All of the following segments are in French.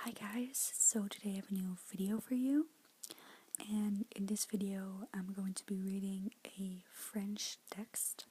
Hi guys, so today I have a new video for you, and in this video I'm going to be reading a French text.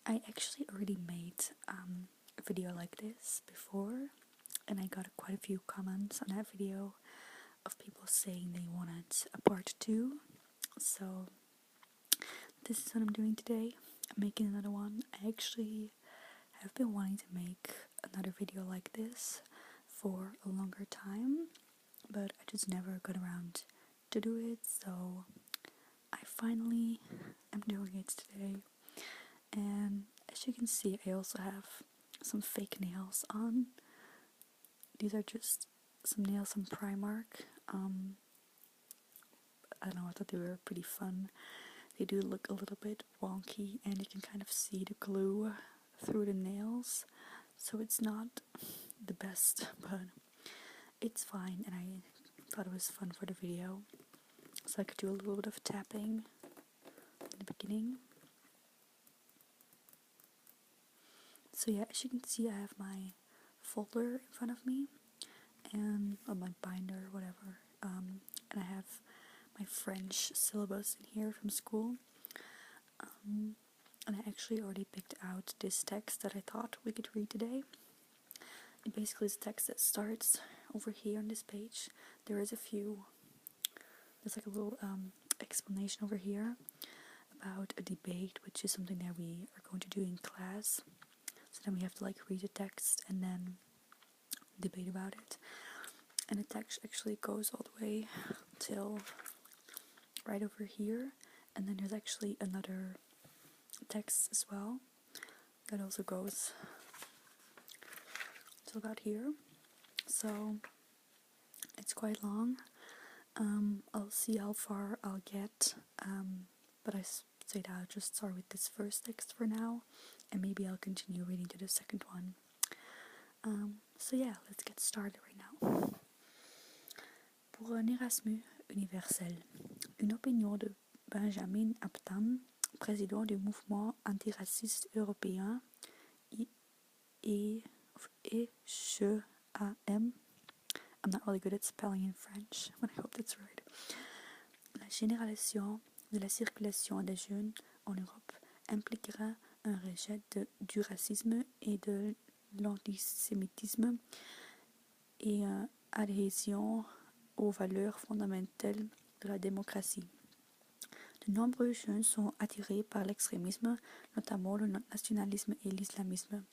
I actually already made a video like this before, and I got quite a few comments on that video of people saying they wanted a part 2, so this is what I'm doing today. I'm making another one. I actually have been wanting to make another video like this for a longer time, but I just never got around to do it, so I finally am doing it today. And as you can see, I also have some fake nails on. These are just some nails from Primark. I don't know, I thought they were pretty fun. They do look a little bit wonky, and you can kind of see the glue through the nails, so it's not the best, but it's fine, and I thought it was fun for the video, so I could do a little bit of tapping in the beginning. So yeah, as you can see, I have my folder in front of me, and my binder, whatever, and I have my French syllabus in here from school, and I actually already picked out this text that I thought we could read today. It basically is a text that starts over here on this page. There's like a little explanation over here about a debate, which is something that we are going to do in class. So then we have to like read the text and then debate about it. And the text actually goes all the way till right over here. And then there's actually another text as well that also goes till about here. So it's quite long. I'll see how far I'll get, but I say that I'll just start with this first text for now, and maybe I'll continue reading to the second one. So yeah, let's get started right now. Pour un Erasmus universel, une opinion de Benjamin Aptam, président du mouvement antiraciste européen, ECHAM. I'm not really good at spelling in French, but I hope that's right. La généralisation de la circulation des jeunes en Europe impliquera un rejet du racisme et de l'antisémitisme et une adhésion aux valeurs fondamentales de la démocratie. De nombreux jeunes sont attirés par l'extrémisme, notamment le nationalisme et l'islamisme,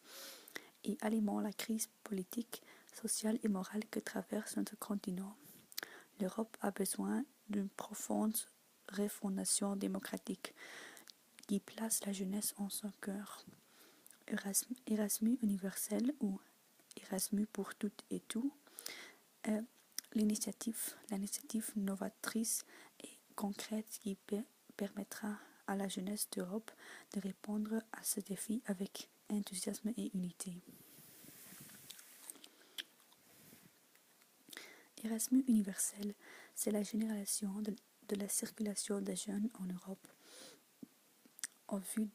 et alimentent la crise politique, sociale et morale que traverse notre continent. L'Europe a besoin d'une profonde refondation démocratique qui place la jeunesse en son cœur. Erasmus universel ou Erasmus pour toutes et tous est l'initiative novatrice et concrète qui permettra à la jeunesse d'Europe de répondre à ce défi avec enthousiasme et unité. Erasmus universel, c'est la généralisation de la circulation des jeunes en Europe en vue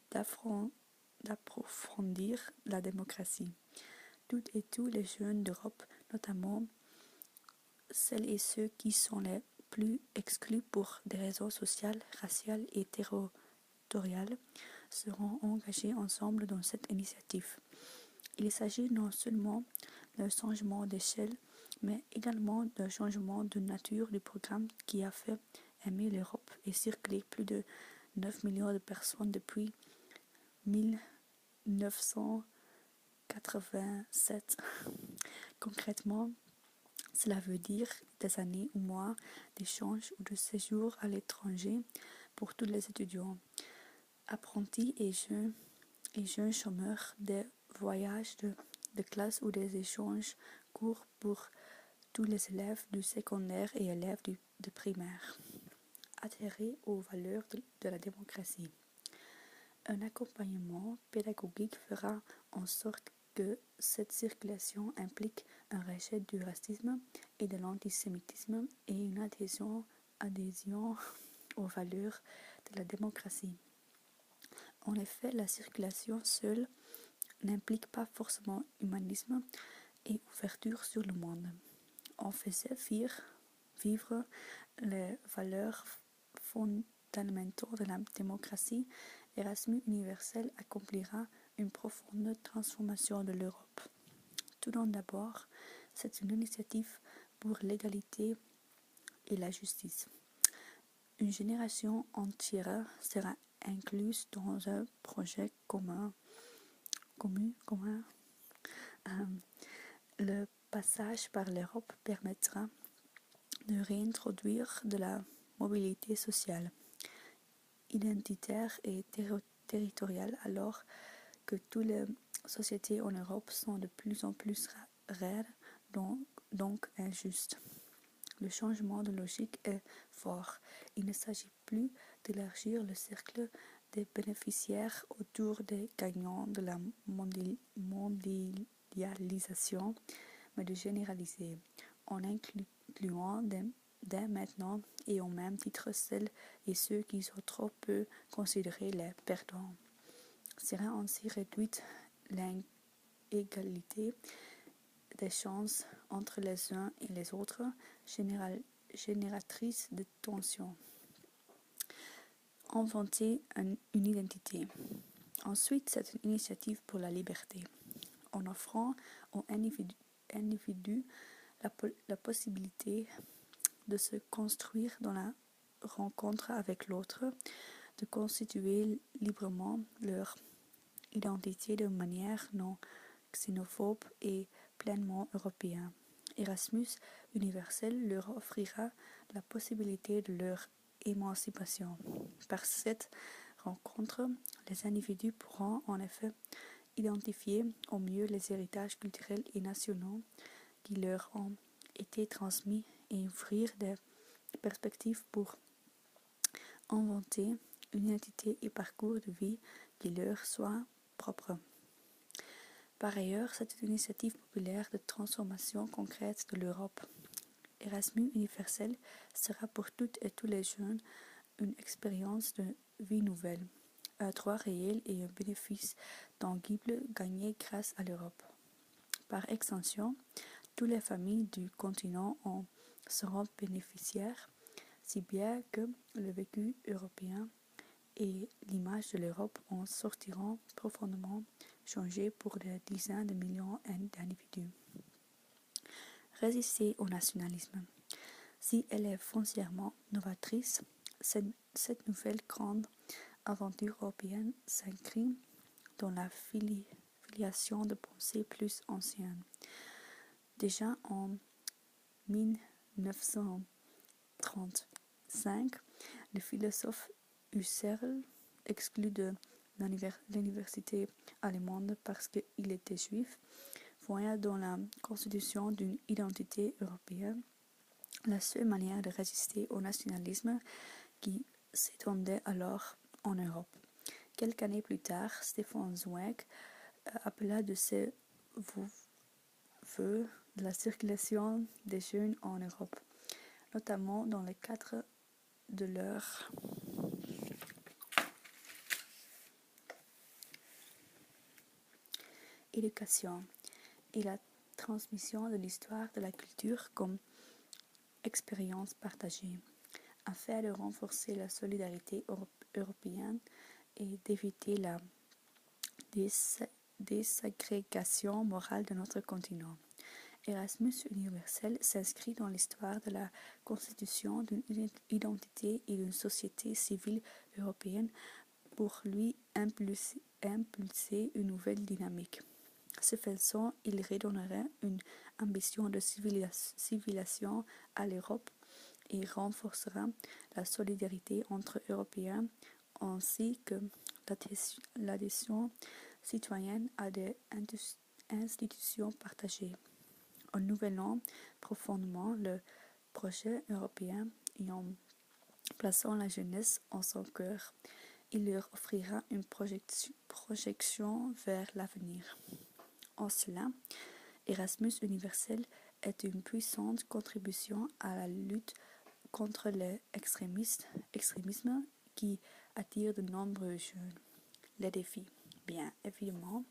d'approfondir la démocratie. Toutes et tous les jeunes d'Europe, notamment celles et ceux qui sont les plus exclus pour des raisons sociales, raciales et territoriales, seront engagés ensemble dans cette initiative. Il s'agit non seulement d'un changement d'échelle, mais également d'un changement de nature du programme qui a fait aimer l'Europe et circuler plus de 9 millions de personnes depuis 1987. Concrètement, cela veut dire des années ou mois d'échange ou de séjour à l'étranger pour tous les étudiants, apprentis et jeunes chômeurs, des voyages de classe ou des échanges courts pour tous les élèves du secondaire et élèves de primaire, adhérer aux valeurs de la démocratie. Un accompagnement pédagogique fera en sorte que cette circulation implique un rejet du racisme et de l'antisémitisme et une adhésion aux valeurs de la démocratie. En effet, la circulation seule n'implique pas forcément humanisme et ouverture sur le monde. on faisait vivre les valeurs fondamentaux de la démocratie, Erasmus universel accomplira une profonde transformation de l'Europe. Tout d'abord, c'est une initiative pour l'égalité et la justice. Une génération entière sera incluse dans un projet commun. Le passage par l'Europe permettra de réintroduire de la mobilité sociale, identitaire et territoriale alors que toutes les sociétés en Europe sont de plus en plus rares, donc injustes. Le changement de logique est fort. Il ne s'agit plus d'élargir le cercle des bénéficiaires autour des gagnants de la mondialisation, mais de généraliser, en incluant dès maintenant et au même titre celles et ceux qui sont trop peu considérés les perdants. Sera ainsi réduite l'inégalité des chances entre les uns et les autres, génératrice de tensions. Inventer une identité. Ensuite, c'est une initiative pour la liberté, en offrant aux individus la possibilité de se construire dans la rencontre avec l'autre, de constituer librement leur identité de manière non xénophobe et pleinement européen. Erasmus universel leur offrira la possibilité de leur émancipation. Par cette rencontre, les individus pourront en effet identifier au mieux les héritages culturels et nationaux qui leur ont été transmis et ouvrir des perspectives pour inventer une identité et parcours de vie qui leur soit propre. Par ailleurs, c'est une initiative populaire de transformation concrète de l'Europe. Erasmus universel sera pour toutes et tous les jeunes une expérience de vie nouvelle, un droit réel et un bénéfice tangible gagné grâce à l'Europe. Par extension, toutes les familles du continent en seront bénéficiaires, si bien que le vécu européen et l'image de l'Europe en sortiront profondément changées pour des dizaines de millions d'individus. Résister au nationalisme. Si elle est foncièrement novatrice, cette nouvelle grande aventure européenne s'inscrit dans la filiation de pensée plus ancienne. Déjà en 1935, le philosophe Husserl, exclu de l'université allemande parce qu'il était juif, voyait dans la constitution d'une identité européenne la seule manière de résister au nationalisme qui s'étendait alors en Europe. Quelques années plus tard, Stefan Zweig appela de ses vœux de la circulation des jeunes en Europe, notamment dans le cadre de leur éducation et la transmission de l'histoire de la culture comme expérience partagée, afin de renforcer la solidarité européenne et d'éviter la désagrégation morale de notre continent. Erasmus universel s'inscrit dans l'histoire de la constitution d'une identité et d'une société civile européenne pour lui impulser une nouvelle dynamique. Ce faisant, il redonnerait une ambition de civilisation à l'Europe et renforcera la solidarité entre Européens ainsi que l'adhésion citoyenne à des institutions partagées. En nouvelant profondément le projet européen et en plaçant la jeunesse en son cœur, il leur offrira une projection vers l'avenir. En cela, Erasmus universel est une puissante contribution à la lutte contre l'extrémisme qui attire de nombreux jeunes. Les défis, bien évidemment,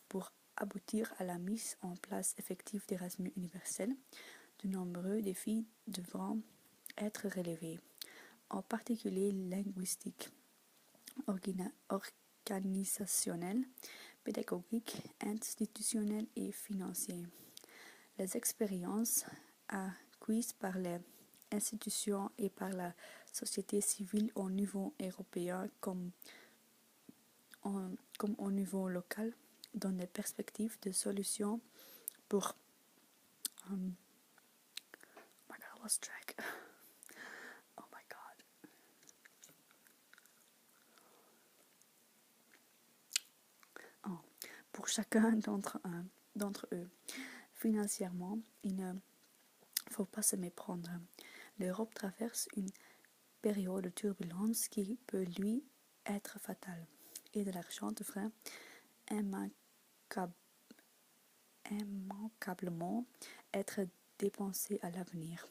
pour aboutir à la mise en place effective d'Erasmus universel, de nombreux défis devront être relevés, en particulier linguistiques, organisationnels, pédagogiques, institutionnels et financiers. Les expériences acquises par les institutions et par la société civile au niveau européen comme au niveau local donnent des perspectives de solutions pour oh my god, I lost track. Oh my god. Oh. Pour chacun d'entre eux. Financièrement, il ne faut pas se méprendre. L'Europe traverse une période de turbulence qui peut lui être fatale, et de l'argent devrait immanquablement être dépensé à l'avenir.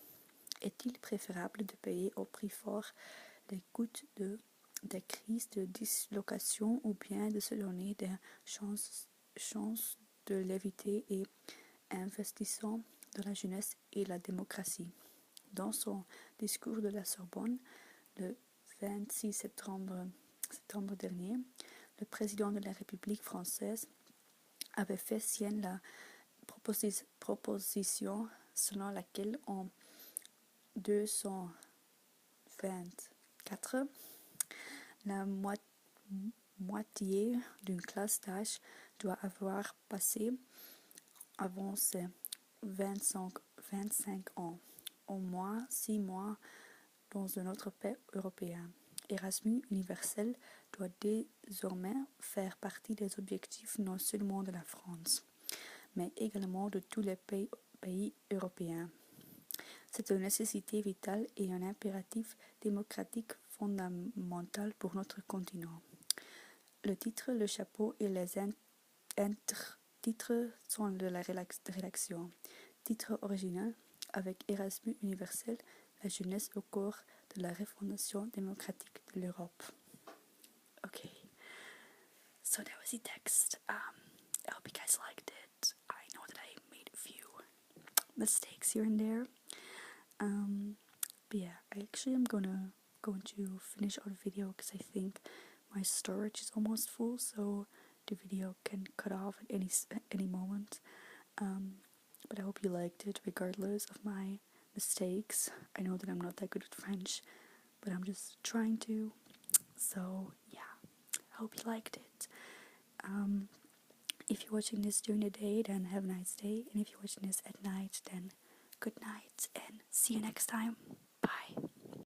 Est-il préférable de payer au prix fort les coûts des crises de dislocation ou bien de se donner des chances de l'éviter et investissant dans la jeunesse et la démocratie? Dans son discours de la Sorbonne, le 26 septembre dernier, le président de la République française avait fait sienne la proposition selon laquelle en 224, la moitié d'une classe d'âge doit avoir passé avant ses 25 ans, au moins 6 mois dans un autre pays européen. Erasmus universel doit désormais faire partie des objectifs non seulement de la France, mais également de tous les pays européens. C'est une nécessité vitale et un impératif démocratique fondamental pour notre continent. Le titre, le chapeau et les intertitres sont de la rédaction. Titre original avec Erasmus universel, la jeunesse au corps de la refondation démocratique de l'Europe. Okay, so that was the text. I hope you guys liked it. I know that I made a few mistakes here and there. But yeah, I actually am going to finish out the video because I think my storage is almost full, so the video can cut off at any moment. But I hope you liked it regardless of my mistakes. I know that I'm not that good at French, but I'm just trying to. So yeah, I hope you liked it. If you're watching this during the day, then have a nice day, and if you're watching this at night, then good night and see you next time.